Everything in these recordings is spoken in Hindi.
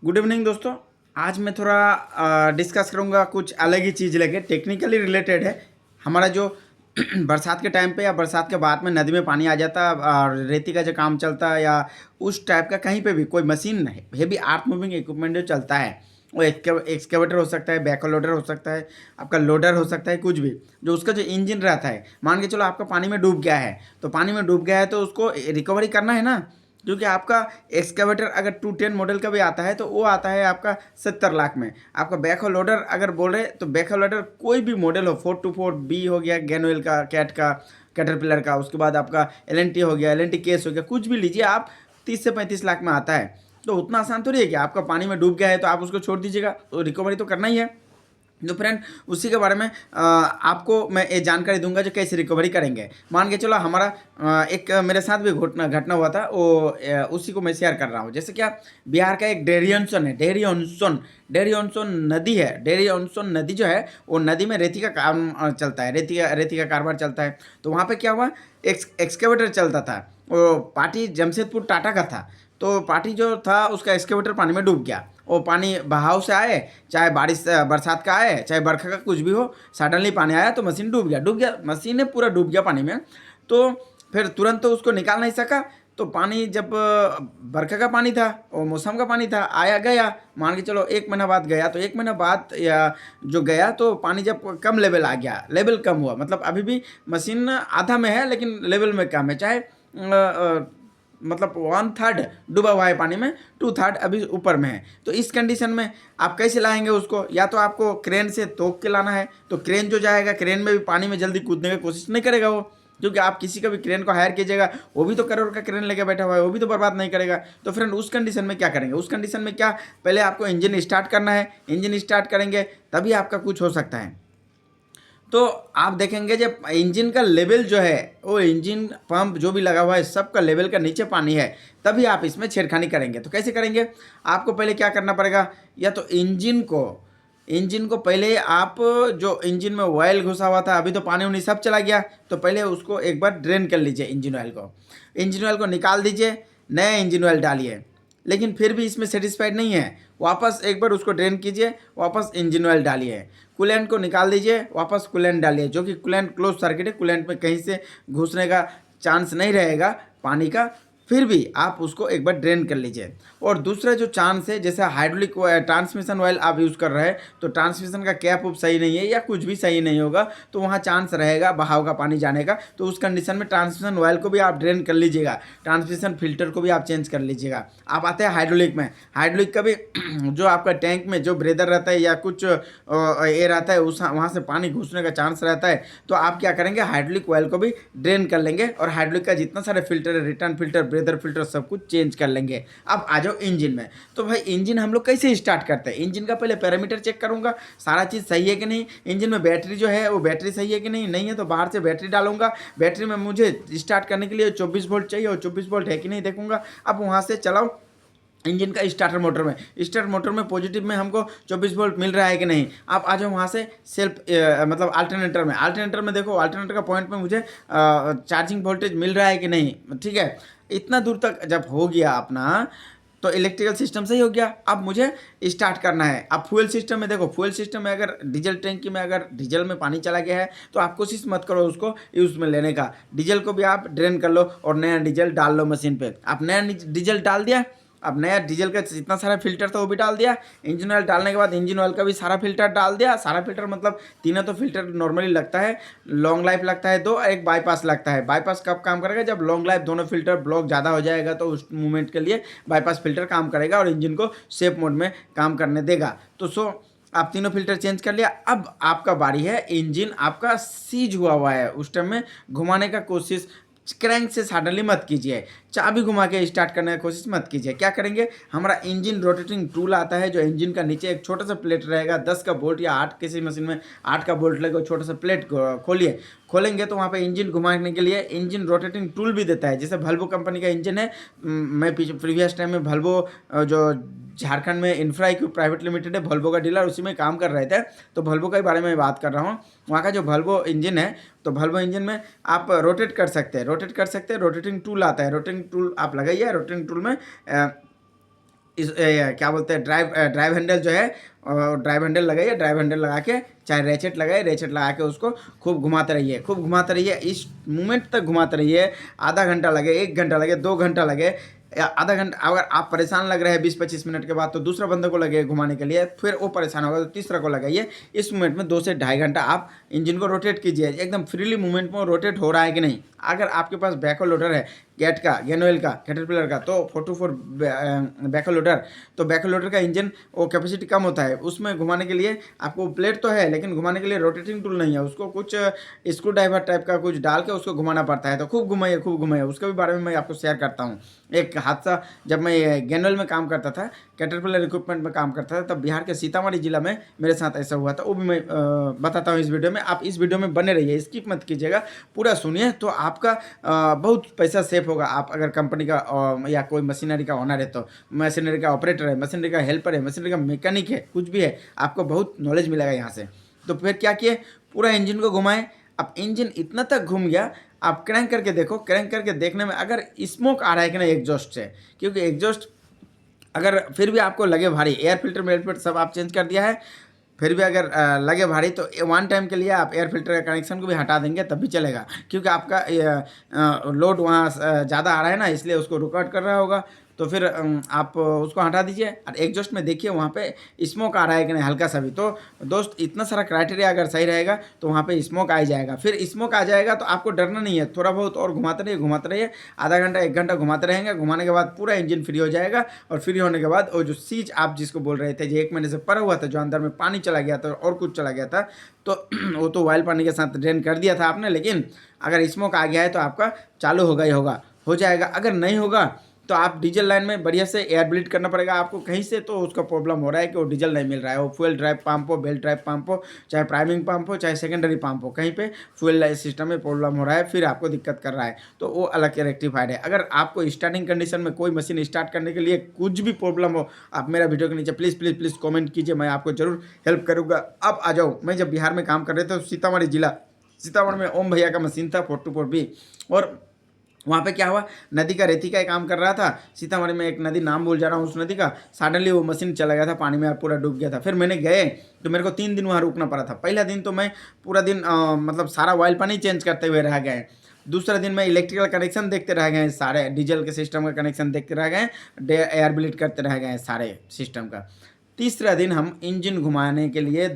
गुड इवनिंग दोस्तों। आज मैं थोड़ा डिस्कस करूंगा कुछ अलग ही चीज़ लेके, टेक्निकली रिलेटेड है। हमारा जो बरसात के टाइम पे या बरसात के बाद में नदी में पानी आ जाता है और रेती का जो काम चलता है या उस टाइप का कहीं पे भी कोई मशीन हेवी आर्थ मूविंग इक्विपमेंट जो चलता है, वो एक्सकेवेटर हो सकता है, बैकहो लोडर हो सकता है, आपका लोडर हो सकता है, कुछ भी जो उसका जो इंजन रहता है। मान के चलो आपका पानी में डूब गया है, तो पानी में डूब गया है तो उसको रिकवरी करना है ना, क्योंकि आपका एक्सकेवेटर अगर 210 मॉडल का भी आता है तो वो आता है आपका 70 लाख में। आपका बैकहो लोडर अगर बोल रहे तो बैकहो लोडर कोई भी मॉडल हो, 4x4 बी हो गया, गैनवेल का, कैट का, कैटरपिलर का, उसके बाद आपका एल हो गया, एल केस हो गया, कुछ भी लीजिए आप, 30 से 35 लाख में आता है। तो उतना आसान थोड़ी है कि आपका पानी में डूब गया है तो आप उसको छोड़ दीजिएगा, तो रिकवरी तो करना ही है। तो फ्रेंड, उसी के बारे में आपको मैं ये जानकारी दूंगा जो कैसे रिकवरी करेंगे। मान के चलो हमारा एक मेरे साथ भी घटना घटना हुआ था, वो उसी को मैं शेयर कर रहा हूँ। जैसे क्या, बिहार का एक डेरियनसन है, डेरियनसन नदी है। डेरियनसन नदी जो है वो नदी में रेती का काम चलता है, रेती का कारोबार चलता है। तो वहाँ पे क्या हुआ, एक्सकेवेटर चलता था, वो पार्टी जमशेदपुर टाटा का था। तो पार्टी जो था उसका एक्सकेवेटर पानी में डूब गया। वो पानी बहाव से आए, चाहे बारिश बरसात का आए, चाहे बरखा का कुछ भी हो, सडनली पानी आया तो मशीन डूब गया, मशीन ने पूरा डूब गया पानी में। तो फिर तुरंत तो उसको निकाल नहीं सका। तो पानी जब बरखा का पानी था और मौसम का पानी था, आया गया, मान के चलो 1 महीना बाद गया, तो 1 महीना बाद या जो गया तो पानी जब कम लेवल आ गया, लेवल कम हुआ, मतलब अभी भी मशीन आधा में है लेकिन लेवल में कम है, चाहे मतलब 1/3 डूबा हुआ है पानी में, 2/3 अभी ऊपर में है। तो इस कंडीशन में आप कैसे लाएंगे उसको? या तो आपको क्रेन से तोप के लाना है, तो क्रेन जो जाएगा, क्रेन में भी पानी में जल्दी कूदने की कोशिश नहीं करेगा वो, क्योंकि आप किसी का भी क्रेन को हायर कीजिएगा, वो भी तो करोड़ का क्रेन लेके बैठा हुआ है, वो भी तो बर्बाद नहीं करेगा। तो फ्रेंड, उस कंडीशन में क्या करेंगे? उस कंडीशन में क्या, पहले आपको इंजन स्टार्ट करना है, इंजन स्टार्ट करेंगे तभी आपका कुछ हो सकता है। तो आप देखेंगे जब इंजन का लेवल जो है, वो इंजन पंप जो भी लगा हुआ है सबका लेवल का नीचे पानी है, तभी आप इसमें छेड़खानी करेंगे। तो कैसे करेंगे? आपको पहले क्या करना पड़ेगा, या तो इंजन को पहले आप, जो इंजन में ऑयल घुसा हुआ था, अभी तो पानी उनी सब चला गया, तो पहले उसको एक बार ड्रेन कर लीजिए। इंजन ऑयल को निकाल दीजिए, नया इंजन ऑयल डालिए। लेकिन फिर भी इसमें सेटिस्फाइड नहीं है, वापस एक बार उसको ड्रेन कीजिए, वापस इंजन ऑयल डालिए, कूलेंट को निकाल दीजिए, वापस कूलेंट डालिए, जो कि कूलेंट क्लोज सर्किट है, कूलेंट में कहीं से घुसने का चांस नहीं रहेगा पानी का। फिर भी आप उसको एक बार ड्रेन कर लीजिए। और दूसरा जो चांस है, जैसे हाइड्रोलिक ट्रांसमिशन ऑयल आप यूज़ कर रहे हैं, तो ट्रांसमिशन का कैप उप सही नहीं है या कुछ भी सही नहीं होगा, तो वहाँ चांस रहेगा बहाव का पानी जाने का। तो उस कंडीशन में ट्रांसमिशन ऑयल को भी आप ड्रेन कर लीजिएगा, ट्रांसमिशन फिल्टर को भी आप चेंज कर लीजिएगा। आप आते हैं हाइड्रोलिक में, हाइड्रोलिक का भी जो आपका टैंक में जो ब्रेदर रहता है या कुछ ये रहता है, उस वहाँ से पानी घुसने का चांस रहता है। तो आप क्या करेंगे, हाइड्रोलिक ऑयल को भी ड्रेन कर लेंगे और हाइड्रोलिक का जितना सारे फिल्टर है, रिटर्न फिल्टर, ब्रेदर फिल्टर, सब कुछ चेंज कर लेंगे। अब आ जाओ इंजन में। तो भाई, इंजन हम लोग कैसे स्टार्ट करते हैं? इंजन का पहले पैरामीटर चेक करूंगा, सारा चीज़ सही है कि नहीं। इंजन में बैटरी जो है वो बैटरी सही है कि नहीं, नहीं है तो बाहर से बैटरी डालूंगा। बैटरी में मुझे स्टार्ट करने के लिए 24 वोल्ट चाहिए, और 24 वोल्ट है कि नहीं देखूंगा। अब वहाँ से चलाओ इंजन का स्टार्टर मोटर में पॉजिटिव में हमको 24 वोल्ट मिल रहा है कि नहीं। आप आ जाओ वहाँ से सेल्फ मतलब अल्टरनेटर में देखो, अल्टरनेटर का पॉइंट में मुझे चार्जिंग वोल्टेज मिल रहा है कि नहीं। ठीक है, इतना दूर तक जब हो गया अपना, तो इलेक्ट्रिकल सिस्टम सही हो गया। अब मुझे स्टार्ट करना है। अब फ्यूल सिस्टम में देखो, फ्यूल सिस्टम में अगर डीजल टैंकी में अगर डीजल में पानी चला गया है, तो आप कोशिश मत करो उसको यूज़ में लेने का। डीजल को भी आप ड्रेन कर लो और नया डीजल डाल लो मशीन पे। आप नया डीजल डाल दिया, अब नया डीजल का जितना सारा फिल्टर था वो भी डाल दिया। इंजन ऑयल डालने के बाद इंजन ऑयल का भी सारा फिल्टर डाल दिया। सारा फिल्टर मतलब तीनों तो फिल्टर नॉर्मली लगता है, लॉन्ग लाइफ लगता है दो, एक बाईपास लगता है। बाईपास कब काम करेगा? जब लॉन्ग लाइफ दोनों फिल्टर ब्लॉक ज़्यादा हो जाएगा, तो उस मूवमेंट के लिए बाईपास फिल्टर काम करेगा और इंजन को सेफ मोड में काम करने देगा। तो आप तीनों फिल्टर चेंज कर लिया। अब आपका बारी है, इंजन आपका सीज हुआ है, उस टाइम में घुमाने का कोशिश क्रैंक से सडनली मत कीजिए, चाबी घुमा के स्टार्ट करने की कोशिश मत कीजिए। क्या करेंगे, हमारा इंजन रोटेटिंग टूल आता है, जो इंजन का नीचे एक छोटा सा प्लेट रहेगा, 10 का बोल्ट या 8, किसी मशीन में 8 का बोल्ट लगेगा, छोटा सा प्लेट खोलेंगे तो वहाँ पे इंजन घुमाने के लिए इंजन रोटेटिंग टूल भी देता है। जैसे भल्वो कंपनी का इंजन है, मैं प्रीवियस टाइम में भल्वो जो झारखंड में इंफ्राइक्यूब प्राइवेट लिमिटेड है, भल्वो का डीलर, उसी में काम कर रहे थे, तो भल्वो के बारे में बात कर रहा हूँ। वहाँ का जो भल्वो इंजन है, तो भल्वो इंजन में आप रोटेट कर सकते हैं, रोटेटिंग टूल आता है, रोटेटिंग टूल आप लगाइए। रोटेटिंग टूल में क्या बोलते हैं, ड्राइव हैंडल जो है, ड्राइव हैंडल लगाइए, ड्राइव हैंडल लगा के चाहे रेचेट लगाइए, रेचेट लगा के उसको खूब घुमाते रहिए, खूब घुमाते रहिए, इस मोमेंट तक घुमाते रहिए। आधा घंटा लगे, 1 घंटा लगे, 2 घंटा लगे, या आधा घंटा, अगर आप परेशान लग रहे हैं 20-25 मिनट के बाद, तो दूसरा बंदे को लगे घुमाने के लिए, फिर वो परेशान होगा तो तीसरा को लगाइए। इस मूवमेंट में 2 से 2.5 घंटा आप इंजन को रोटेट कीजिए, एकदम फ्रीली मूवमेंट में रोटेट हो रहा है कि नहीं। अगर आपके पास बैकहो लोडर है, गेट का, गेनोइल का, कैटरपिलर का, तो 4x4 बैकहो लोडर, तो बैकहो लोडर का इंजन वो कैपेसिटी कम होता है, उसमें घुमाने के लिए आपको प्लेट तो है, लेकिन घुमाने के लिए रोटेटिंग टूल नहीं है, उसको कुछ स्क्रू ड्राइवर टाइप का कुछ डाल के उसको घुमाना पड़ता है। तो खूब घुमाइए, खूब घुमाइए, उसके भी बारे में मैं आपको शेयर करता हूँ। एक हादसा, जब मैं गेनोइल में काम करता था, कैटरपिलर इक्विपमेंट में काम करता था, तब बिहार के सीतामढ़ी जिला में मेरे साथ ऐसा हुआ था, वो भी मैं बताता हूँ इस वीडियो में। आप इस वीडियो में बने रहिए, स्किप मत कीजिएगा, पूरा सुनिए, तो आपका बहुत पैसा सेफ होगा। आप अगर कंपनी का या कोई मशीनरी का ओनर है, तो मशीनरी का ऑपरेटर है, मशीनरी का हेल्पर है, मशीनरी का मैकेनिक है, कुछ भी है, आपको बहुत नॉलेज मिलेगा यहाँ से। तो फिर क्या किए, पूरा इंजन को घुमाएं। अब इंजन इतना तक घूम गया, आप क्रैंक करके देखो, क्रैंक करके देखने में अगर स्मोक आ रहा है कि नहीं एग्जॉस्ट से, क्योंकि एग्जॉस्ट अगर फिर भी आपको लगे भारी, एयर फिल्टर मेयर फिल्टर सब आप चेंज कर दिया है, फिर भी अगर लगे भारी, तो 1 टाइम के लिए आप एयर फिल्टर का कनेक्शन को भी हटा देंगे तब भी चलेगा, क्योंकि आपका लोड वहाँ ज़्यादा आ रहा है ना, इसलिए उसको रुकावट कर रहा होगा। तो फिर आप उसको हटा दीजिए, और एग्जॉस्ट में देखिए वहाँ पे स्मोक आ रहा है कि नहीं, हल्का सा भी। तो दोस्त, इतना सारा क्राइटेरिया अगर सही रहेगा तो वहाँ पे स्मोक आ ही जाएगा। फिर स्मोक आ जाएगा तो आपको डरना नहीं है, थोड़ा बहुत और घुमाते रहिए, घुमाते रहिए, आधा घंटा 1 घंटा घुमाते रहेंगे। घुमाने के बाद पूरा इंजन फ्री हो जाएगा, और फ्री होने के बाद वो जो सीज आप जिसको बोल रहे थे, जो 1 महीने से पड़ा हुआ था, जो अंदर में पानी चला गया था और कुछ चला गया था, तो वो तो ऑयल पानी के साथ ड्रेन कर दिया था आपने, लेकिन अगर स्मोक आ गया है तो आपका चालू होगा ही होगा, हो जाएगा। अगर नहीं होगा तो आप डीजल लाइन में बढ़िया से एयर ब्लीड करना पड़ेगा आपको कहीं से, तो उसका प्रॉब्लम हो रहा है कि वो डीजल नहीं मिल रहा है। वो फ्यूल ड्राइव पंप हो, बेल्ट ड्राइव पंप हो, चाहे प्राइमिंग पंप हो, चाहे सेकेंडरी पंप हो, कहीं पे फ्यूल सिस्टम में प्रॉब्लम हो रहा है, फिर आपको दिक्कत कर रहा है, तो वो अलग के रेक्टिफाइड है। अगर आपको स्टार्टिंग कंडीशन में कोई मशीन स्टार्ट करने के लिए कुछ भी प्रॉब्लम हो, आप मेरा वीडियो के नीचे प्लीज़ प्लीज़ प्लीज़ कॉमेंट कीजिए, मैं आपको जरूर हेल्प करूँगा। अब आ जाओ, मैं जब बिहार में काम कर रहे थे, तो सीतामढ़ी में ओम भैया का मशीन था 4x4B, और वहाँ पे क्या हुआ, नदी का रेती का काम कर रहा था। सीतामढ़ी में एक नदी, नाम भूल जा रहा हूँ उस नदी का, सडनली वो मशीन चला गया था पानी में, पूरा डूब गया था। फिर मैंने गए तो मेरे को 3 दिन वहाँ रुकना पड़ा था। पहला दिन तो मैं पूरा दिन मतलब सारा ऑयल पानी चेंज करते हुए रह गए। दूसरा दिन में इलेक्ट्रिकल कनेक्शन देखते रह गए, सारे डीजल के सिस्टम का कनेक्शन देखते रह गए, एयर ब्लीड करते रह गए सारे सिस्टम का। तीसरा दिन हम इंजन घुमाने के लिए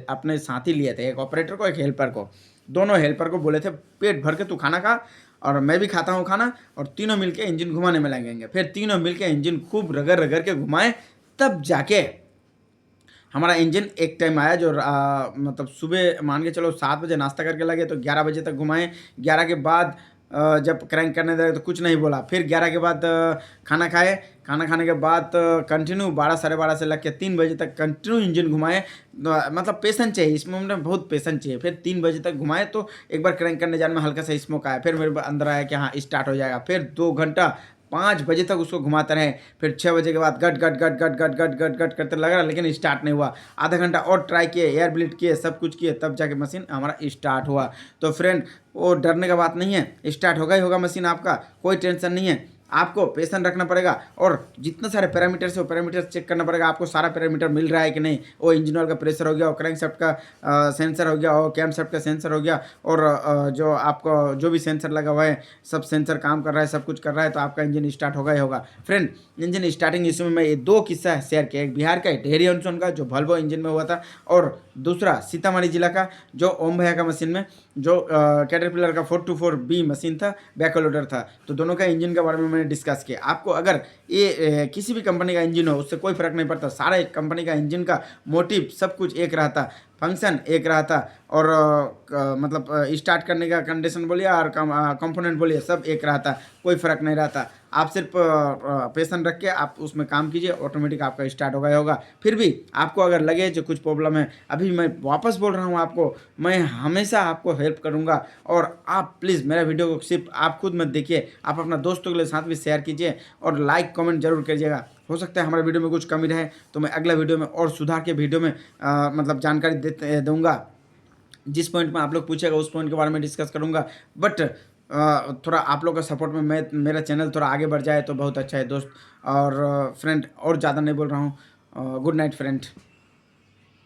अपने साथी लिए थे, एक ऑपरेटर को, एक हेल्पर को। दोनों हेल्पर को बोले थे पेट भर के तू खाना खा, और मैं भी खाता हूँ खाना, और तीनों मिलके इंजन घुमाने में लगेंगे। फिर तीनों मिलके इंजन खूब रगड़ रगड़ के घुमाएं, तब जाके हमारा इंजन एक टाइम आया, जो मतलब सुबह मान के चलो 7 बजे नाश्ता करके लगे, तो 11 बजे तक घुमाएं। 11 के बाद जब क्रैंक करने लगे तो कुछ नहीं बोला। फिर 11 के बाद खाना खाए, खाना खाने के बाद कंटिन्यू 12 साढ़े 12 से लग के 3 बजे तक कंटिन्यू इंजन घुमाए। मतलब पेशेंस चाहिए इस मोमेंट में, बहुत पेशेंस चाहिए। फिर 3 बजे तक घुमाए, तो एक बार क्रैंक करने जाने में हल्का सा स्मोक आया, फिर मेरे अंदर आया कि हाँ स्टार्ट हो जाएगा। फिर 2 घंटा 5 बजे तक उसको घुमाते रहे। फिर 6 बजे के बाद गट गट गट गट गट गट गट गट करते लग रहा, लेकिन स्टार्ट नहीं हुआ। आधा घंटा और ट्राई किए, एयर ब्लीड किए, सब कुछ किए, तब जाके मशीन हमारा स्टार्ट हुआ। तो फ्रेंड, वो डरने का बात नहीं है, स्टार्ट होगा ही होगा मशीन आपका, कोई टेंशन नहीं है। आपको पेशेंस रखना पड़ेगा, और जितने सारे पैरामीटर्स है वो पैरामीटर्स चेक करना पड़ेगा आपको, सारा पैरामीटर मिल रहा है कि नहीं। वो इंजन ऑयल का प्रेशर हो गया, और क्रैंकशाफ्ट का सेंसर हो गया, और कैमशाफ्ट का सेंसर हो गया, और जो आपको जो भी सेंसर लगा हुआ है, सब सेंसर काम कर रहा है, सब कुछ कर रहा है, तो आपका इंजन स्टार्ट होगा ही होगा। फ्रेंड, इंजन स्टार्टिंग इशू में मैं ये 2 किस्सा शेयर किया, एक बिहार का डेहरी ऑनसन का जो वोल्वो इंजन में हुआ था, और दूसरा सीतामढ़ी जिला का जो ओम भैया का मशीन में, जो कैटरपिलर का 4x4B मशीन था, बैकहो लोडर था। तो दोनों का इंजन के बारे में मैंने डिस्कस किया। आपको अगर ये किसी भी कंपनी का इंजन हो, उससे कोई फर्क नहीं पड़ता, सारा एक कंपनी का इंजन का मोटिव सब कुछ एक रहता, फंक्शन एक रहता, और मतलब स्टार्ट करने का कंडीशन बोलिए और कंपोनेंट बोलिए, सब एक रहता, कोई फ़र्क नहीं रहता। आप सिर्फ पेशेंस रख के आप उसमें काम कीजिए, ऑटोमेटिक आपका स्टार्ट होगा ही होगा। फिर भी आपको अगर लगे जो कुछ प्रॉब्लम है, अभी मैं वापस बोल रहा हूँ आपको, मैं हमेशा आपको हेल्प करूँगा। और आप प्लीज़ मेरा वीडियो को सिर्फ आप खुद मत देखिए, आप अपना दोस्तों के साथ भी शेयर कीजिए, और लाइक कमेंट जरूर करिएगा। हो सकता है हमारे वीडियो में कुछ कमी रहे, तो मैं अगला वीडियो में और सुधार के वीडियो में मतलब जानकारी दूंगा। जिस पॉइंट में आप लोग पूछेगा उस पॉइंट के बारे में डिस्कस करूंगा। बट थोड़ा आप लोग का सपोर्ट में मैं मेरा चैनल थोड़ा आगे बढ़ जाए तो बहुत अच्छा है दोस्त। और फ्रेंड, और ज़्यादा नहीं बोल रहा हूँ। Good night friend.